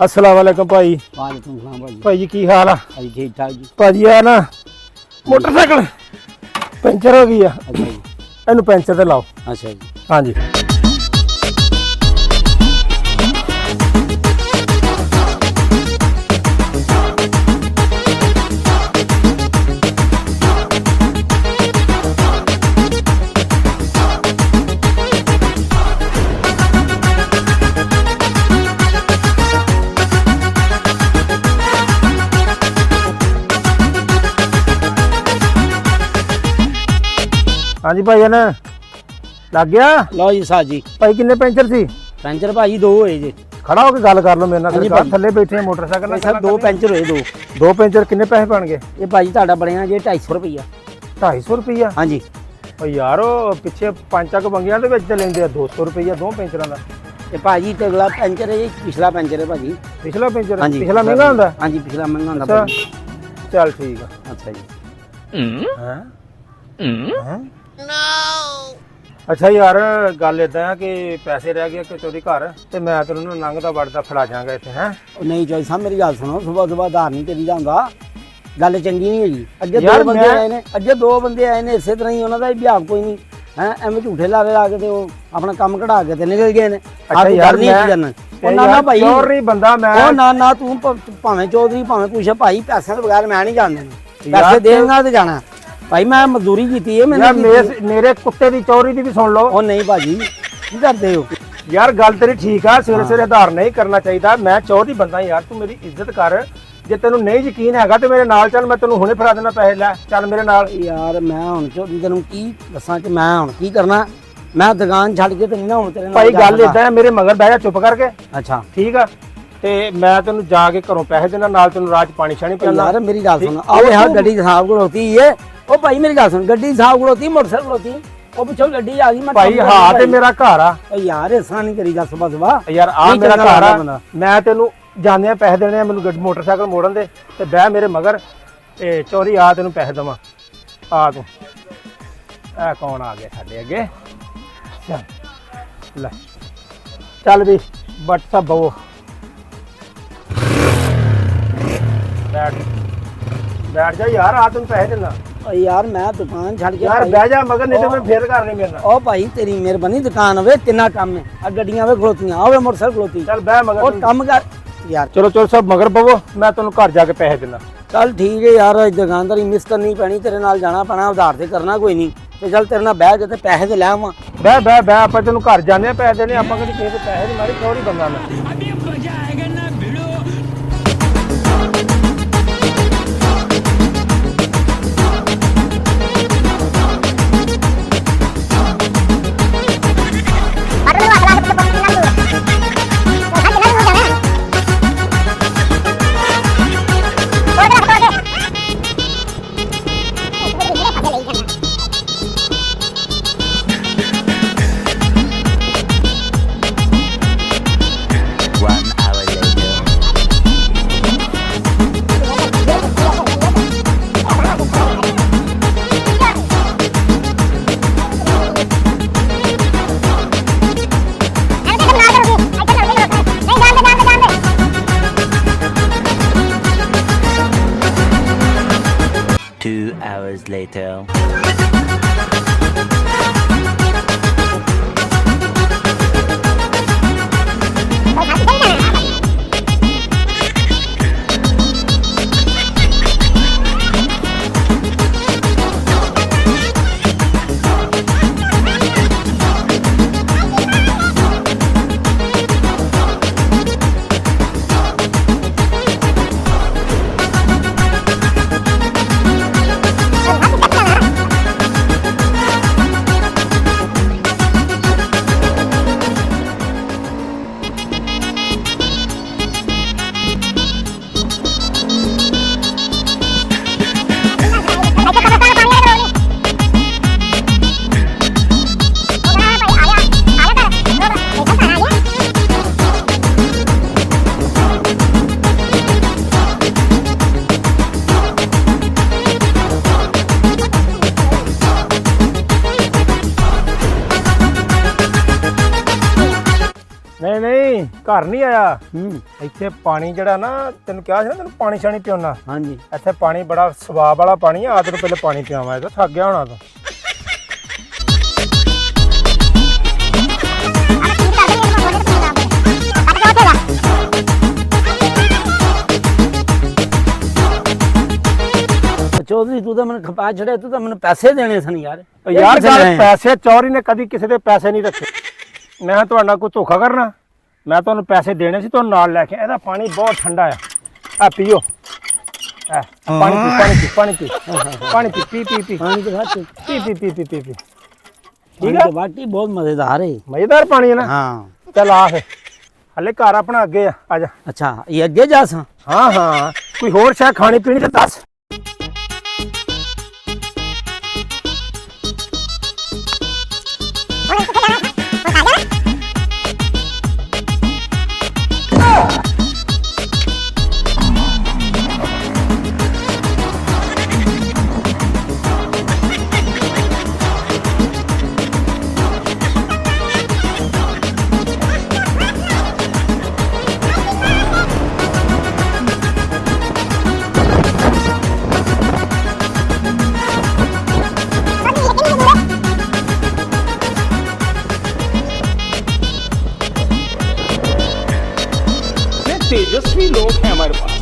अस्सलाम वालेकुम भाई। वालेकुम सलाम भाजी। भाई जी की हाल आ? भाजी ठीक ठाक जी। भाजी आ ना मोटरसाइकिल पंचर हो गई है, अच्छा जी। इनू पंचर ते लाओ। अच्छा जी। हाँ जी। हाँ जी भाई ना लग गया लो जी साहब जी। भाई किन्ने पेंचर सी? पेंचर भाजी दो होए जी। खड़ा होके गल कर लो मेरे नाल। हाँ जी सरकार भाई। थल्ले बैठे मोटरसाइकिल नाल। सर दो पेंचर होए दो। दो पेंचर किन्ने पैसे बनगे? ये भाजी ਤੁਹਾਡਾ ਬਣਿਆ ਜੀ 250 ਰੁਪਈਆ। 250 रुपया? हाँ जी। ओ यार ओ पिछे पांचा क बंगियां दे विच लेंदे 200 रुपया दो पेंचरां दा। ये भाजी ते अगला पेंचर है जी, पिछला पेंचर है भाजी। पिछला पेंचर? हाँ जी। पिछला महंगा हुंदा? हाँ जी पिछला महंगा हुंदा अच्छा भाजी। चल ठीक है। अच्छा जी। हैं हैं ਅੱਛਾ ਯਾਰ ਗੱਲ ਇਦਾਂ ਆ ਕਿ ਪੈਸੇ ਰਹਿ ਗਏ ਕਿ ਚੋਰੀ ਘਰ ਤੇ ਮੈਂ ਤੈਨੂੰ ਲੰਘਦਾ ਵੜਦਾ ਫੜਾ ਜਾਵਾਂਗਾ ਇੱਥੇ। ਹੈ नहीं जोई साहब मेरी गल सुनो, सुबह सुबह आधार नहीं करी ਜਾਂਦਾ। ਗੱਲ ਚੰਗੀ ਨਹੀਂ ਹੈਗੀ। ਅੱਗੇ ਯਾਰ ਦੋ ਬੰਦੇ ਮੈਂ- ਆਏ ਨੇ, ਅੱਗੇ ਦੋ ਬੰਦੇ ਆਏ ਨੇ, ਇਸੇ ਤਰ੍ਹਾਂ ਹੀ ਉਹਨਾਂ ਦਾ ਵੀ ਵਿਆਹ ਕੋਈ ਨਹੀਂ ਹੈ, ਐਵੇਂ ਝੂਠੇ ਲਾਰੇ ਲਾ ਕੇ ਤੇ ਉਹ ਆਪਣਾ ਕੰਮ ਕਢਾ ਕੇ ਤੇ ਨਿਕਲ ਗਏ ਨੇ। ਅੱਛਾ ਯਾਰ ਨਹੀਂ ਮੈਂ- ਕਰਨਾ ਤੇ ਉਹ ਨਾ ਯਾਰ ਭਾਈ ਚੋਰ ਨਹੀਂ ਬੰਦਾ ਮੈਂ। ਉਹ ਨਾ ਤੂੰ ਭਾਵੇਂ ਚੌਧਰੀ ਭਾਵੇਂ ਕੁਛ ਭਾਈ, ਪੈਸਿਆਂ ਤੋਂ ਬਗੈਰ ਮੈਂ ਨਹੀਂ ਜਾਣਦਾ। ਯਾਰ ਪੈਸੇ ਦੇਣਾ ਤੇ ਜਾਣਾ ਭਾਈ। ਮੈਂ ਮਜ਼ਦੂਰੀ ਕੀਤੀ ਹੈ ਯਾਰ ਮੈਨੂੰ। ਮੇਰੇ ਕੁੱਤੇ ਦੀ ਚੋਰੀ ਦੀ ਵੀ ਸੁਣ ਲਓ। ਉਹ ਨਹੀਂ ਭਾਜੀ ਕੀ ਕਰਦੇ ਹੋ? ਯਾਰ ਗੱਲ ਤੇਰੀ ਠੀਕ ਆ, ਸਵੇਰੇ ਸਵੇਰੇ ਆਧਾਰ ਨਹੀਂ ਕਰਨਾ ਚਾਹੀਦਾ। ਮੈਂ ਚੋਰ ਦੀ ਬੰਦਾ ਯਾਰ, ਤੂੰ ਮੇਰੀ ਇੱਜ਼ਤ ਕਰ। ਜੇ ਤੈਨੂੰ ਨਹੀਂ ਯਕੀਨ ਹੈਗਾ ਤੇ ਮੇਰੇ ਨਾਲ ਚੱਲ, ਮੈਂ ਤੈਨੂੰ ਹੁਣੇ ਫੜਾ ਦੇਣਾ ਪੈਸੇ। ਲੈ ਚੱਲ ਮੇਰੇ ਨਾਲ। ਯਾਰ ਮੈਂ ਹੁਣ ਚੌਧਰੀ ਤੈਨੂੰ ਕੀ ਦੱਸਾਂ ਕਿ ਮੈਂ ਹੁਣ ਕੀ ਕਰਨਾ। ਮੈਂ ਦੁਕਾਨ ਛੱਡ ਕੇ ਤੇ ਨਹੀਂ ਨਾ ਹੁਣ ਤੇਰੇ ਨਾਲ ਭਾਈ ਜਾ ਗੱਲ ਸਕਦਾ। ਇਦਾਂ ਹੈ, ਮੇਰੇ ਮਗਰ ਬਹਿ ਜਾ ਚੁੱਪ ਕਰਕੇ। ਅੱਛਾ ਠੀਕ ਆ ਤੇ ਮੈਂ ਤੈਨੂੰ ਜਾ ਕੇ ਘਰੋਂ ਪੈਸੇ ਦੇਣਾ, ਨਾਲ ਤੈਨੂੰ ਰਾਜ ਪਾਣੀ ਛਾਣੀ ਪਿਆਣਾ। ਯਾਰ ਮੇਰੀ ਗੱਲ ਸੁਣ, ਠੀਕ। ਆਵੇ ਹਾਂ ਗੱਡੀ ਸਾਹਿਬ ਕੋਲ ਹੋਤੀ ਏ। ਉਹ ਭਾਈ ਮੇਰੀ ਗੱਲ ਸੁਣ, ਗੱਡੀ ਸਾਹਿਬ ਕੋਲ ਹੋਤੀ, ਮੋਟਰਸਾਈਕਲ ਹੋਤੀ, ਉਹ ਪਿੱਛੋਂ ਗੱਡੀ ਆ ਗਈ। ਮੈਂ ਭਾਈ ਹਾਂ ਤੇ ਮੇਰਾ ਘਰ ਆ। ਓ ਯਾਰ ਇਸਾ ਨਹੀਂ ਕਰੀਦਾ ਸੁਬਾ ਸੁਬਾ। ਯਾਰ ਆ ਨਹੀਂ ਮੇਰਾ ਚੰਗਾ ਘਰ ਆ। ਬੰਦਾ। ਮੈਂ ਤੈਨੂੰ ਜਾਂਦੇ ਆ ਪੈਸੇ ਦੇਣੇ ਆ, ਮੈਨੂੰ ਗੱਡੀ ਮੋਟਰਸਾਈਕਲ ਮੋੜਨ ਦੇ ਤੇ ਬਹਿ ਮੇਰੇ ਮਗਰ ਤੇ ਚੋਰੀ ਆ ਤੈਨੂੰ ਪੈਸੇ ਦੇਵਾਂ। ਆ ਤੂੰ ਇਹ ਕੌਣ ਆ ਗਿਆ ਸਾਡੇ ਅੱਗੇ? ਚੱਲ ਲੈ ਚੱਲ ਵੀ WhatsApp ਬਵੋ। ਬੈਠ ਜਾ ਯਾਰ, ਆ ਤੈਨੂੰ ਪੈਸੇ ਦਿੰਦਾ। ਓ ਯਾਰ ਮੈਂ ਦੁਕਾਨ ਛੱਡ ਕੇ ਯਾਰ ਭਾਈ- ਬਹਿ ਜਾ ਮਗਰ, ਨਹੀਂ ਤੇ ਮੈਂ ਫੇਰ ਕਰਨੀ ਮੇਰੇ ਨਾਲ। ਉਹ ਭਾਈ ਤੇਰੀ ਮਿਹਰਬਾਨੀ, ਦੁਕਾਨ ਹੋਵੇ ਕਿੰਨਾ ਕੰਮ ਹੈ। ਆ ਗੱਡੀਆਂ ਵੇ ਖਲੋਤੀਆਂ, ਆਵੇ ਮੋਟਰਸਾਈਕਲ ਖਲੋਤੀ। ਚੱਲ ਬਹਿ ਮਗਰ ਉਹ ਤੂੰ। ਕੰਮ ਕਰ ਯਾਰ। ਚਲੋ ਚਲੋ ਸਭ ਮਗਰ ਪਵੋ, ਮੈਂ ਤੈਨੂੰ ਘਰ ਜਾ ਕੇ ਪੈਸੇ ਦਿੰਦਾ। ਚੱਲ ਠੀਕ ਹੈ ਯਾਰ, ਅੱਜ ਦੁਕਾਨਦਾਰੀ ਮਿਸ ਕਰਨੀ ਪੈਣੀ, ਤੇਰੇ ਨਾਲ ਜਾਣਾ ਪੈਣਾ, ਉਧਾਰ ਤੇ ਕਰਨਾ ਕੋਈ ਨਹੀਂ। ਤੇ ਚੱਲ ਤੇਰੇ ਨਾਲ ਬਹਿ ਕੇ ਤੇ ਪੈਸੇ ਤੇ ਲੈ ਆਵਾਂ। ਬਹਿ ਬਹਿ ਬਹਿ, ਆਪਾਂ ਤੈਨੂੰ ਘਰ ਜਾਂਦੇ ਆ ਪੈਸੇ ਦੇਣੇ। ਆਪਾਂ ਕਿਹੜੀ ਕਿਸੇ ਦੇ ਪੈਸੇ ਨਹੀਂ ਮਾਰੇ, ਚੋਰੀ ਬੰਦਾ ਮੈਂ। ਨਹੀਂ ਨਹੀਂ ਘਰ ਨਹੀਂ ਆਇਆ। ਹੂੰ ਇੱਥੇ ਪਾਣੀ ਜਿਹੜਾ ਨਾ ਤੈਨੂੰ ਕਿਹਾ ਸੀ ਨਾ ਤੈਨੂੰ ਪਾਣੀ ਛਾਣੀ ਪਿਉਣਾ। ਹਾਂਜੀ ਇੱਥੇ ਪਾਣੀ ਬੜਾ ਸਵਾਬ ਵਾਲਾ ਪਾਣੀ ਆ ਤੈਨੂੰ ਪਹਿਲੇ ਪਾਣੀ ਪਿਆਵਾਂ ਇਹਦਾ ਥੱਕ ਗਿਆ ਹੋਣਾ ਤੂੰ। ਚੌਧਰੀ ਤੂੰ ਤਾਂ ਮੈਨੂੰ ਖਪਾ ਛੜਿਆ, ਤੂੰ ਤਾਂ ਮੈਨੂੰ ਪੈਸੇ ਦੇਣੇ ਸਨ ਯਾਰ। ਯਾਰ ਗੱਲ ਪੈਸੇ ਚੋਰੀ ਨੇ ਕਦੀ ਕਿਸੇ ਦੇ ਪੈਸੇ ਨਹੀਂ ਰੱਖੇ। ਮੈਂ ਤੁਹਾਡਾ ਕੋਈ ਧੋਖਾ ਕਰਨਾ? ਮੈਂ ਤੁਹਾਨੂੰ ਪੈਸੇ ਦੇਣੇ ਸੀ ਤੁਹਾਨੂੰ ਨਾਲ ਲੈ ਕੇ। ਇਹਦਾ ਪਾਣੀ ਬਹੁਤ ਠੰਡਾ ਆ ਪੀਓ। ਪਾਣੀ ਪੀ ਪਾਣੀ ਪੀ ਪਾਣੀ ਪੀ ਪਾਣੀ ਪੀ ਪੀ ਪੀ ਪੀ ਪਾਣੀ ਦੇ ਘਾਟ ਪੀ ਪੀ ਪੀ ਪੀ ਪੀ ਪੀ ਠੀਕ ਹੈ। ਬਾਟੀ ਬਹੁਤ ਮਜ਼ੇਦਾਰ ਹੈ, ਮਜ਼ੇਦਾਰ ਪਾਣੀ ਹੈ ਨਾ। ਹਾਂ ਚੱਲ ਆ ਫੇ ਹਲੇ ਘਰ ਆਪਣਾ ਅੱਗੇ ਆ ਜਾ। ਅੱਛਾ ਇਹ ਅੱਗੇ ਜਾ ਸਾਂ। ਹਾਂ ਹਾਂ ਕੋਈ ਹੋਰ ਸ਼ਾਇਦ ਖਾਣੀ ਪੀਣੀ ਤੇ ਦੱਸ। तेजस्वी लोग हैं हमारे पास।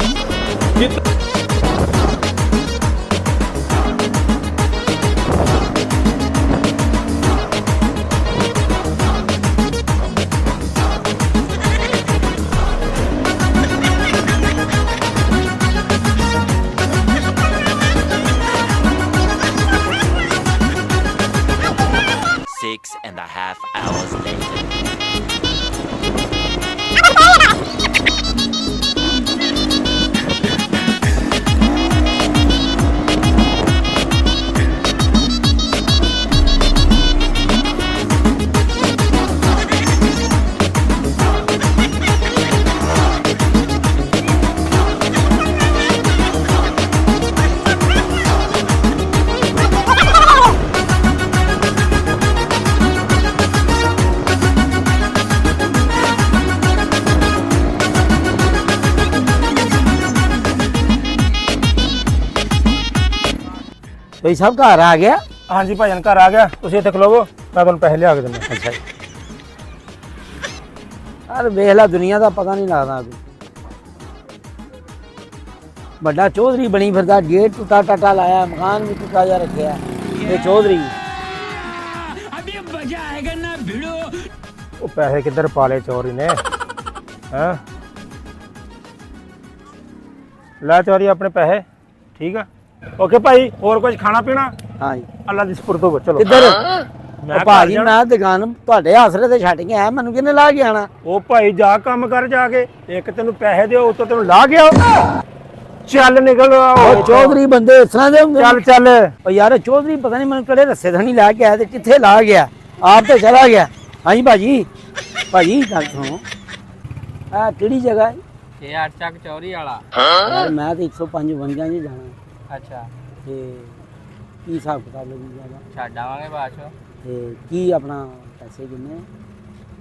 Six and a half hours later. ਕੋਈ ਸਭ ਘਰ ਆ ਗਿਆ। ਹਾਂਜੀ ਭਾਜਨ ਘਰ ਆ ਗਿਆ। ਤੁਸੀਂ ਇੱਥੇ ਖਲੋਵੋ ਮੈਂ ਤੁਹਾਨੂੰ ਪੈਸੇ ਲਿਆ ਕੇ ਦਿੰਦਾ। ਅੱਛਾ ਜੀ। ਯਾਰ ਵੇਖ ਲੈ ਦੁਨੀਆ ਦਾ ਪਤਾ ਨਹੀਂ ਲੱਗਦਾ ਕੋਈ। ਵੱਡਾ ਚੌਧਰੀ ਬਣੀ ਫਿਰਦਾ, ਗੇਟ ਟੁੱਟਾ ਟਾਟਾ ਲਾਇਆ, ਮਕਾਨ ਵੀ ਟੁੱਟਾ ਜਿਹਾ ਰੱਖਿਆ। ਇਹ ਚੌਧਰੀ ਉਹ ਪੈਸੇ ਕਿੱਧਰ ਪਾ ਲਏ ਚੋਰੀ ਨੇ? ਹੈਂ ਲੈ ਚੋਰੀ ਆਪਣੇ ਪੈਸੇ। ਠੀਕ ਆ ਓਕੇ ਭਾਈ। ਹੋਰ ਕੁਝ ਖਾਣਾ ਪੀਣਾ? ਹਾਂ ਜੀ। ਅੱਲਾ ਦੀ ਸਪੁਰਦ ਚਲੋ। ਕਿੱਧਰ? ਮੈਂ ਭਾਜੀ ਘਰ ਮੈਂ ਦੁਕਾਨ ਤੁਹਾਡੇ ਆਸਰੇ ਤੇ ਛੱਡ ਕੇ ਆਇਆ, ਮੈਨੂੰ ਕਿਹਨੇ ਲਾ ਕੇ ਆਣਾ? ਉਹ ਭਾਈ ਜਾ ਕੰਮ ਕਰ ਜਾ ਕੇ। ਇੱਕ ਤੈਨੂੰ ਪੈਸੇ ਦਿਓ ਉੱਤੋਂ ਤੈਨੂੰ ਲਾ ਗਿਆ। ਚੱਲ ਨਿਕਲ ਉਹ ਚੌਧਰੀ ਬੰਦੇ ਇਸ ਤਰ੍ਹਾਂ ਦੇ ਹੁੰਦੇ ਨੇ। ਚੱਲ ਚੱਲ। ਉਹ ਯਾਰ ਚੌਧਰੀ ਪਤਾ ਨਹੀਂ ਮੈਨੂੰ ਕਿਹੜੇ ਰਸਤੇ ਤੋਂ ਨਹੀਂ ਲਾ ਕੇ ਆਇਆ ਤੇ ਕਿੱਥੇ ਲਾ ਗਿਆ, ਆਪ ਤੇ ਚਲਾ ਗਿਆ। ਹਾਂਜੀ ਭਾਜੀ। ਭਾਜੀ ਗੱਲ ਸੁਣੋ, ਆ ਕਿਹੜੀ ਜਗ੍ਹਾ ਹੈ? ਇਹ ਚੱਕ ਚੌਰੀ ਵਾਲਾ। ਯਾਰ ਮੈਂ ਤੇ 105 ਵੰਜਾਂ 'ਚ ਜਾਣਾ ਅੱਛਾ ਤੇ ਕੀ ਹਿਸਾਬ ਕਿਤਾਬ ਲੱਗੀ ਜਾਣਾ ਛੱਡ ਆਵਾਂਗੇ ਬਾਅਦ ਚੋਂ। ਤੇ ਕੀ ਆਪਣਾ ਪੈਸੇ ਕਿੰਨੇ?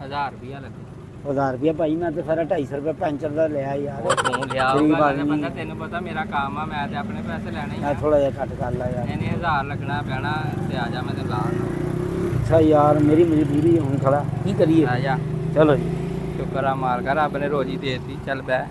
1000 ਰੁਪਇਆ ਲੱਗੇ। 1000 ਰੁਪਇਆ ਭਾਈ ਮੈਂ ਤੇ ਸਾਰਾ 250 ਰੁਪਏ ਪੈਂਚਰ ਦਾ ਲਿਆ ਯਾਰ। ਉਹ ਤੂੰ ਲਿਆ ਗਰੀਬ ਹੋਊਗਾ ਆਦਮੀ। ਬੰਦਾ, ਤੈਨੂੰ ਪਤਾ ਮੇਰਾ ਕੰਮ ਆ, ਮੈਂ ਤੇ ਆਪਣੇ ਪੈਸੇ ਲੈਣੇ ਹੀ ਮੈਂ ਆ। ਥੋੜਾ ਜਿਹਾ ਘੱਟ ਕਰ ਲਾ ਯਾਰ। ਇਹਨੇ 1000 ਲੱਗਣਾ ਪੈਣਾ ਤੇ ਆ ਜਾ, ਮੈਂ ਤੇ ਲਾ ਅੱਛਾ ਯਾਰ ਮੇਰੀ ਮਜਬੂਰੀ ਹੁਣ ਖੜਾ ਕੀ ਕਰੀਏ। ਆ ਜਾ। ਚਲੋ ਜੀ। ਸ਼ੁਕਰ ਆ ਮਾਲਕਾ, ਰੱਬ ਨੇ ਰੋਜੀ ਦੇਤੀ। ਚੱਲ ਬੈ।